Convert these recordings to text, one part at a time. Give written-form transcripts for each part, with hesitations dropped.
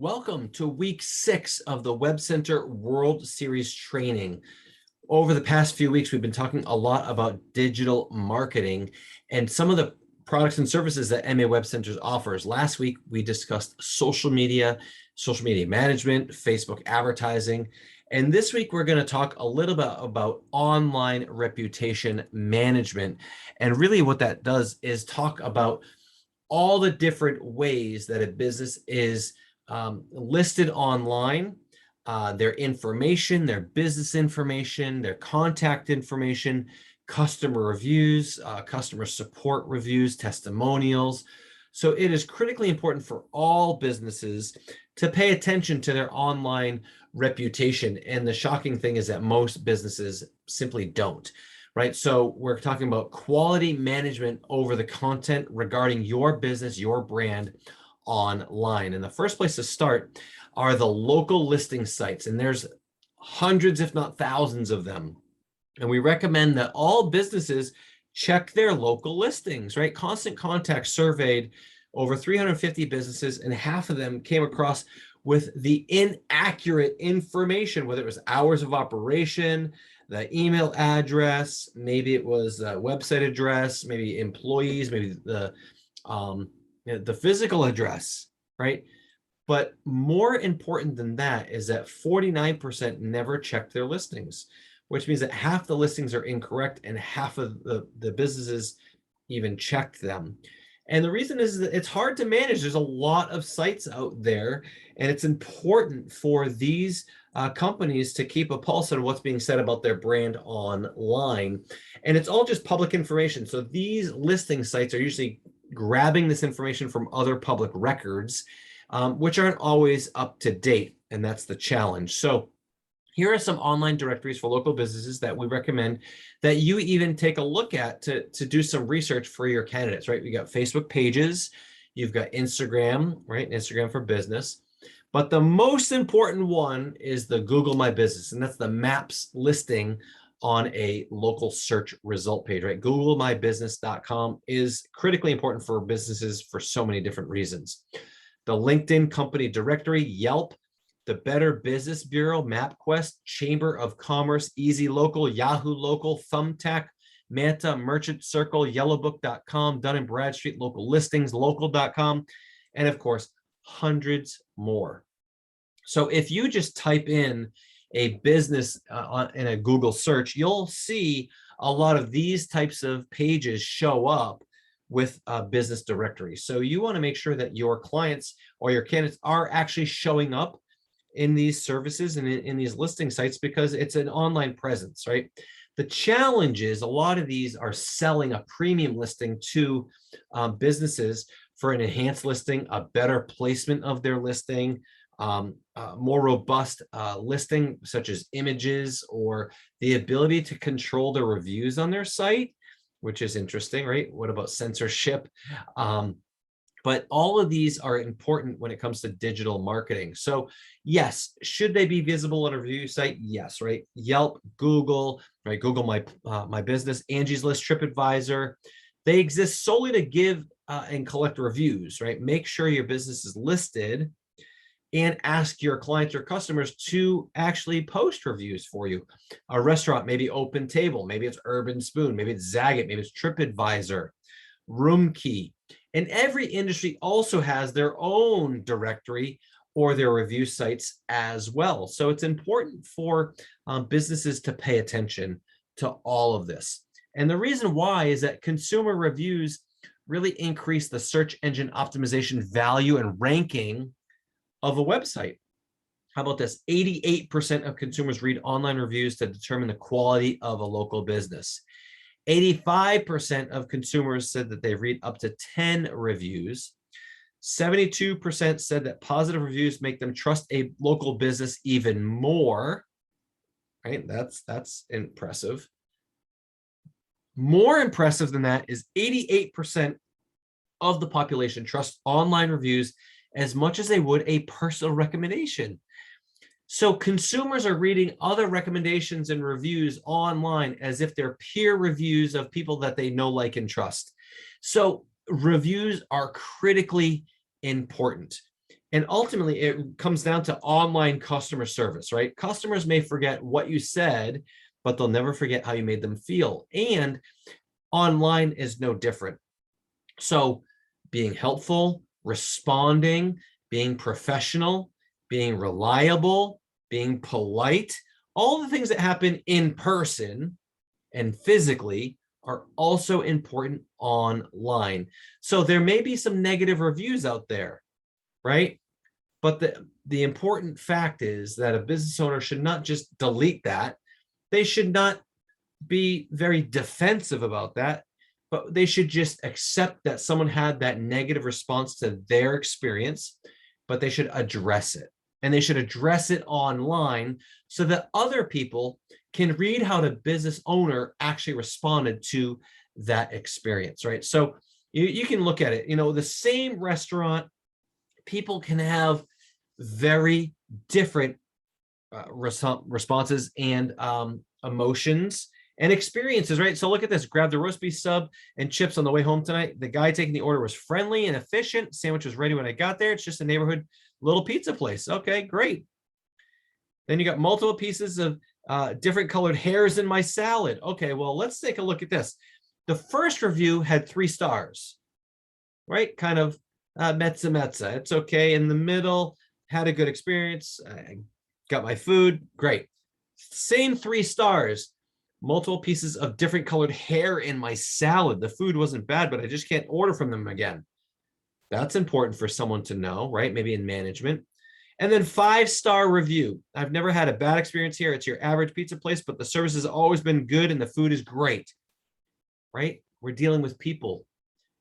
Welcome to week 6 of the WebCenter World Series training. Over the past few weeks, we've been talking a lot about digital marketing and some of the products and services that MA WebCenters offers. Last week, we discussed social media management, Facebook advertising. And this week, we're going to talk a little bit about online reputation management. And really what that does is talk about all the different ways that a business is listed online, their information, their business information, their contact information, customer reviews, customer support reviews, testimonials. So it is critically important for all businesses to pay attention to their online reputation. And the shocking thing is that most businesses simply don't. Right. So we're talking about quality management over the content regarding your business, your brand online. And the first place to start are the local listing sites. And there's hundreds, if not thousands of them. And we recommend that all businesses check their local listings, right? Constant Contact surveyed over 350 businesses, and half of them came across with the inaccurate information, whether it was hours of operation, the email address, maybe it was the website address, maybe employees, maybe the physical address, right? But more important than that is that 49% never checked their listings, which means that half the listings are incorrect and half of the businesses even checked them. And the reason is that it's hard to manage. There's a lot of sites out there, and it's important for these companies to keep a pulse on what's being said about their brand online. And it's all just public information. So these listing sites are usually grabbing this information from other public records, which aren't always up to date. And that's the challenge. So here are some online directories for local businesses that we recommend that you even take a look at to do some research for your candidates, right? You got Facebook pages, you've got Instagram, right? Instagram for business. But the most important one is the Google My Business, and that's the maps listing on a local search result page, right? GoogleMyBusiness.com is critically important for businesses for so many different reasons. The LinkedIn company directory, Yelp, the Better Business Bureau, MapQuest, Chamber of Commerce, Easy Local, Yahoo Local, Thumbtack, Manta, Merchant Circle, Yellowbook.com, Dun & Bradstreet, Local Listings, Local.com, and of course, hundreds more. So if you just type in a business in a Google search, you'll see a lot of these types of pages show up with a business directory. So you want to make sure that your clients or your candidates are actually showing up in these services and in these listing sites because it's an online presence, right? The challenge is a lot of these are selling a premium listing to businesses for an enhanced listing, a better placement of their listing, more robust listing, such as images or the ability to control the reviews on their site, which is interesting, right? What about censorship? But all of these are important when it comes to digital marketing. So yes, should they be visible on a review site? Yes, right? Yelp, Google, right? Google My Business, Angie's List, TripAdvisor. They exist solely to give and collect reviews, right? Make sure your business is listed and ask your clients or customers to actually post reviews for you. A restaurant, maybe Open Table, maybe it's Urban Spoon, maybe it's Zagat, maybe it's TripAdvisor, Roomkey. And every industry also has their own directory or their review sites as well. So it's important for businesses to pay attention to all of this. And the reason why is that consumer reviews really increase the search engine optimization value and ranking of a website. How about this? 88% of consumers read online reviews to determine the quality of a local business. 85% of consumers said that they read up to 10 reviews. 72% said that positive reviews make them trust a local business even more. Right? That's impressive. More impressive than that is 88% of the population trust online reviews as much as they would a personal recommendation. So consumers are reading other recommendations and reviews online as if they're peer reviews of people that they know, like, and trust. So reviews are critically important. And ultimately, it comes down to online customer service, right? Customers may forget what you said, but they'll never forget how you made them feel. And online is no different. So being helpful, responding, being professional, being reliable, being polite, all the things that happen in person and physically are also important online. So there may be some negative reviews out there, right? But the important fact is that a business owner should not just delete that. They should not be very defensive about that, but they should just accept that someone had that negative response to their experience, but they should address it. And they should address it online so that other people can read how the business owner actually responded to that experience, right? So you can look at it, the same restaurant, people can have very different responses and emotions and experiences, right? So look at this. Grab the roast beef sub and chips on the way home tonight. The guy taking the order was friendly and efficient. Sandwich was ready when I got there. It's just a neighborhood little pizza place. Okay, great. Then you got multiple pieces of different colored hairs in my salad. Okay, well, let's take a look at this. The first review had 3 stars, right? Kind of mezza. It's okay. In the middle, had a good experience. I got my food. Great. Same 3 stars. Multiple pieces of different colored hair in my salad. The food wasn't bad, but I just can't order from them again. That's important for someone to know, right? Maybe in management. And then 5-star review. I've never had a bad experience here. It's your average pizza place, but the service has always been good and the food is great, right? We're dealing with people,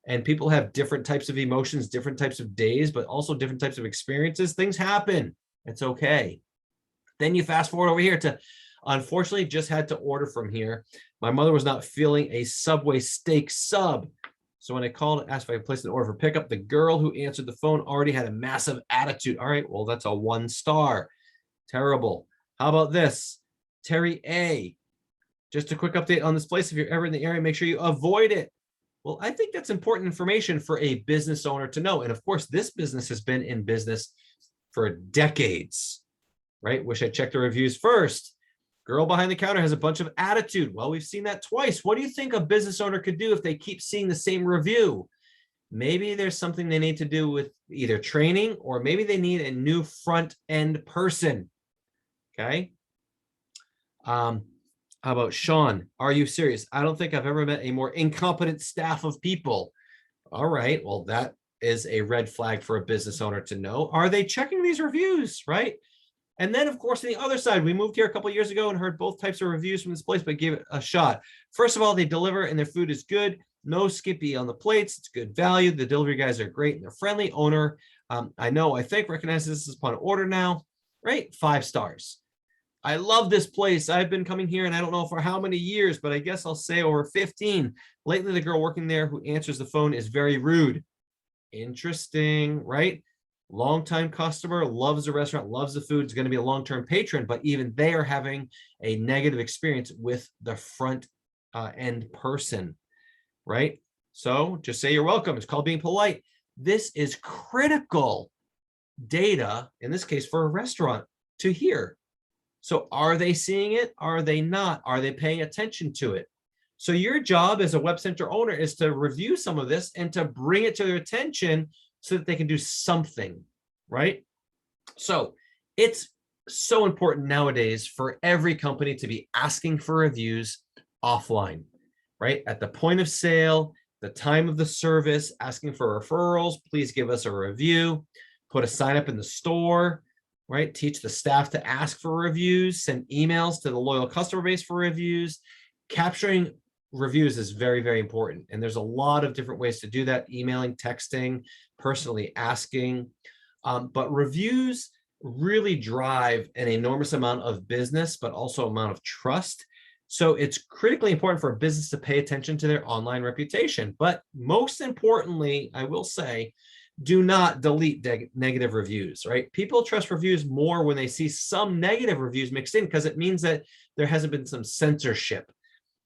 and people have different types of emotions, different types of days, but also different types of experiences. Things happen. It's okay. Then you fast forward over here to, unfortunately, just had to order from here. My mother was not feeling a Subway steak sub. So when I called and asked if I could place an order for pickup, the girl who answered the phone already had a massive attitude. All right, well, that's a 1 star. Terrible. How about this? Terry A. Just a quick update on this place. If you're ever in the area, make sure you avoid it. Well, I think that's important information for a business owner to know. And of course, this business has been in business for decades, right? Wish I checked the reviews first. Girl behind the counter has a bunch of attitude. Well, we've seen that twice. What do you think a business owner could do if they keep seeing the same review? Maybe there's something they need to do with either training, or maybe they need a new front end person. Okay. How about Sean? Are you serious? I don't think I've ever met a more incompetent staff of people. All right. Well, that is a red flag for a business owner to know. Are they checking these reviews, right? And then, of course, on the other side, we moved here a couple of years ago and heard both types of reviews from this place, but gave it a shot. First of all, they deliver and their food is good. No skippy on the plates. It's good value. The delivery guys are great and they're friendly. Owner, I think, recognizes this upon order now, right? 5 stars. I love this place. I've been coming here and I don't know for how many years, but I guess I'll say over 15. Lately, the girl working there who answers the phone is very rude. Interesting, right? Longtime customer, loves the restaurant, loves the food, is going to be a long-term patron, but even they are having a negative experience with the front end person, right? So just say you're welcome. It's called being polite. This is critical data, in this case, for a restaurant to hear. So are they seeing it? Are they not? Are they paying attention to it? So your job as a WebCenter owner is to review some of this and to bring it to their attention so that they can do something, right? So it's so important nowadays for every company to be asking for reviews offline, right? At the point of sale, the time of the service, asking for referrals, please give us a review, put a sign up in the store, right? Teach the staff to ask for reviews, send emails to the loyal customer base for reviews. Capturing reviews is very, very important. And there's a lot of different ways to do that: emailing, texting, personally asking. But reviews really drive an enormous amount of business, but also amount of trust. So it's critically important for a business to pay attention to their online reputation. But most importantly, I will say, do not delete negative reviews, right? People trust reviews more when they see some negative reviews mixed in, because it means that there hasn't been some censorship.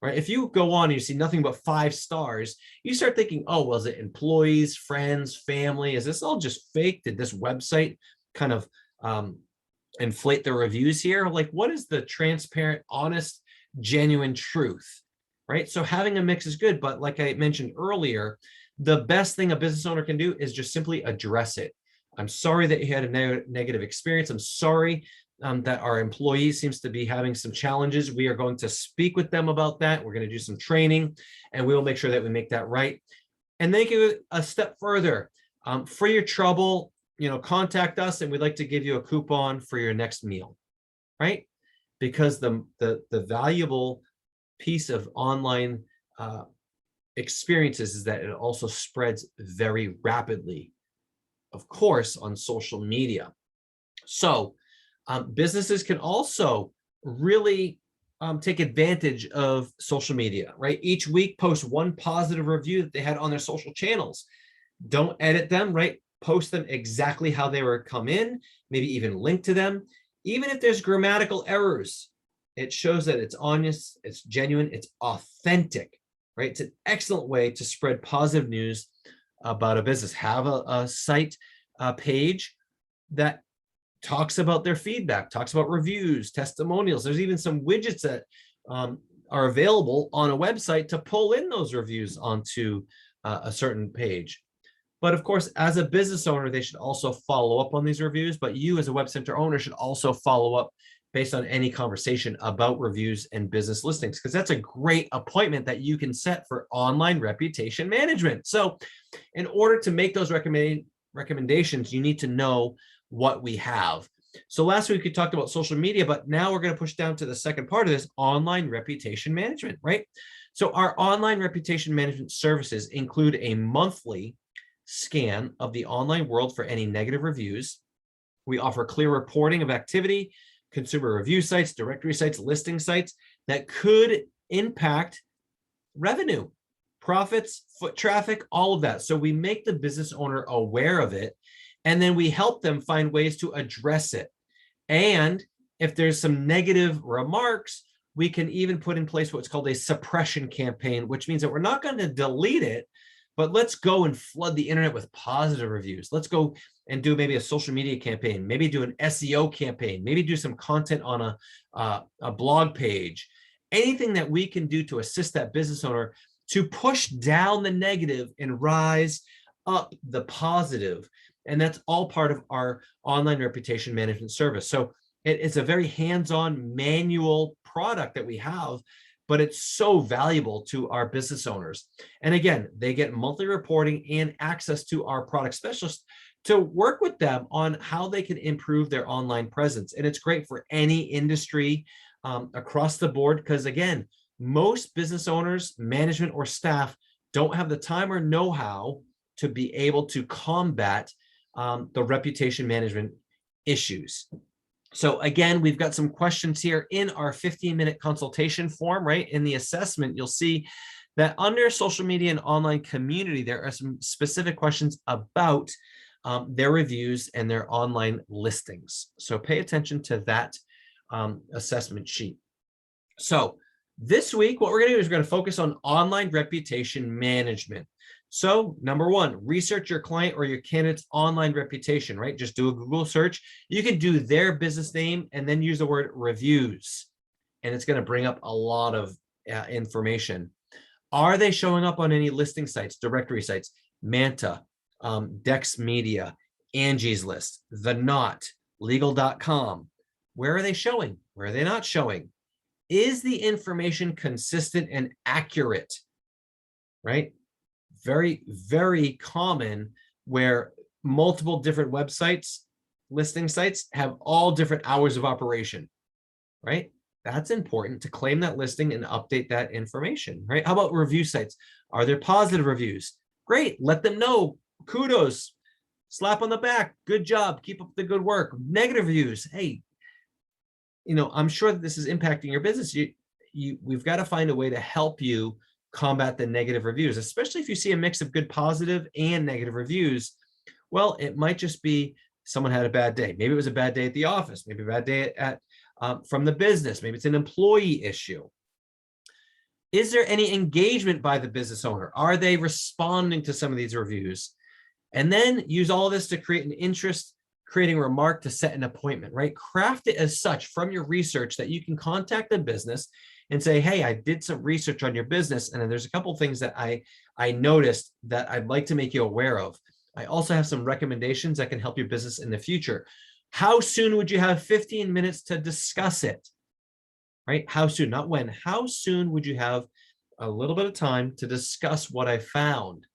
right? If you go on and you see nothing but 5 stars, you start thinking, oh, well, is it employees, friends, family? Is this all just fake? Did this website kind of inflate the reviews here? Like, what is the transparent, honest, genuine truth, right? So having a mix is good, but like I mentioned earlier, the best thing a business owner can do is just simply address it. I'm sorry that you had a negative experience. I'm sorry that our employee seems to be having some challenges. We are going to speak with them about that. We're going to do some training, and we will make sure that we make that right. And then go a step further. For your trouble, contact us, and we'd like to give you a coupon for your next meal, right? Because the valuable piece of online experiences is that it also spreads very rapidly, of course, on social media. So businesses can also really take advantage of social media, right? Each week, post one positive review that they had on their social channels. Don't edit them, right? Post them exactly how they were come in, maybe even link to them. Even if there's grammatical errors, it shows that it's honest, it's genuine, it's authentic, right? It's an excellent way to spread positive news about a business. Have a site page that talks about their feedback, talks about reviews, testimonials. There's even some widgets that are available on a website to pull in those reviews onto a certain page. But of course, as a business owner, they should also follow up on these reviews. But you as a WebCenter owner should also follow up based on any conversation about reviews and business listings, because that's a great appointment that you can set for online reputation management. So in order to make those recommendations, you need to know what we have. So last week we talked about social media, but now we're going to push down to the second part of this, online reputation management, right? So our online reputation management services include a monthly scan of the online world for any negative reviews. We offer clear reporting of activity, consumer review sites, directory sites, listing sites that could impact revenue, profits, foot traffic, all of that. So we make the business owner aware of it, and then we help them find ways to address it. And if there's some negative remarks, we can even put in place what's called a suppression campaign, which means that we're not going to delete it, but let's go and flood the internet with positive reviews. Let's go and do maybe a social media campaign, maybe do an SEO campaign, maybe do some content on a blog page, anything that we can do to assist that business owner to push down the negative and rise up the positive. And that's all part of our online reputation management service. So it's a very hands-on manual product that we have, but it's so valuable to our business owners. And again, they get monthly reporting and access to our product specialists to work with them on how they can improve their online presence. And it's great for any industry across the board, because again, most business owners, management, or staff don't have the time or know-how to be able to combat the reputation management issues. So again, we've got some questions here in our 15-minute consultation form, right? In the assessment, you'll see that under social media and online community, there are some specific questions about their reviews and their online listings. So pay attention to that assessment sheet. So this week, what we're going to do is we're going to focus on online reputation management. So number one, research your client or your candidate's online reputation, right? Just do a Google search. You can do their business name and then use the word reviews, and it's going to bring up a lot of information. Are they showing up on any listing sites, directory sites, Manta, Dex Media, Angie's List, The Knot, Legal.com? Where are they showing? Where are they not showing? Is the information consistent and accurate, right? Very, very common where multiple different websites, listing sites have all different hours of operation, right? That's important to claim that listing and update that information, right? How about review sites? Are there positive reviews? Great, let them know. Kudos, slap on the back. Good job, keep up the good work. Negative reviews, hey, I'm sure that this is impacting your business. We've got to find a way to help you combat the negative reviews, especially if you see a mix of good positive and negative reviews. Well, it might just be someone had a bad day. Maybe it was a bad day at the office, maybe a bad day at from the business, maybe it's an employee issue. Is there any engagement by the business owner? Are they responding to some of these reviews? And then use all this to create an interest, creating a remark to set an appointment, right? Craft it as such from your research that you can contact the business and say, hey, I did some research on your business, and there's a couple of things that I noticed that I'd like to make you aware of. I also have some recommendations that can help your business in the future. How soon would you have 15 minutes to discuss it? Right? How soon, not when. How soon would you have a little bit of time to discuss what I found?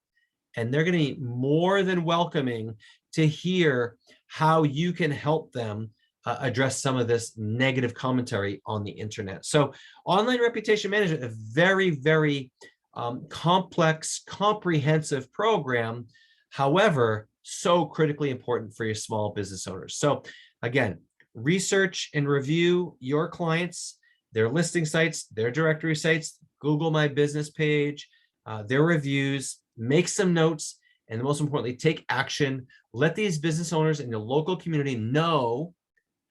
And they're going to be more than welcoming to hear how you can help them address some of this negative commentary on the internet. So online reputation management, a very, very complex, comprehensive program. However, so critically important for your small business owners. So again, research and review your clients, their listing sites, their directory sites, Google My Business page, their reviews, make some notes, and most importantly, take action. Let these business owners in your local community know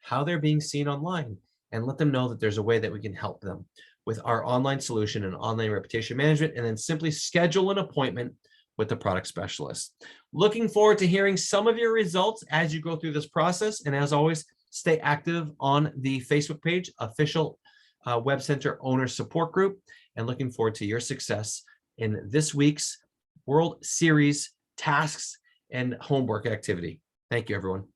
how they're being seen online, and let them know that there's a way that we can help them with our online solution and online reputation management, and then simply schedule an appointment with the product specialist. Looking forward to hearing some of your results as you go through this process. And as always, stay active on the Facebook page, official WebCenter Owner Support Group, and looking forward to your success in this week's World Series tasks and homework activity. Thank you, everyone.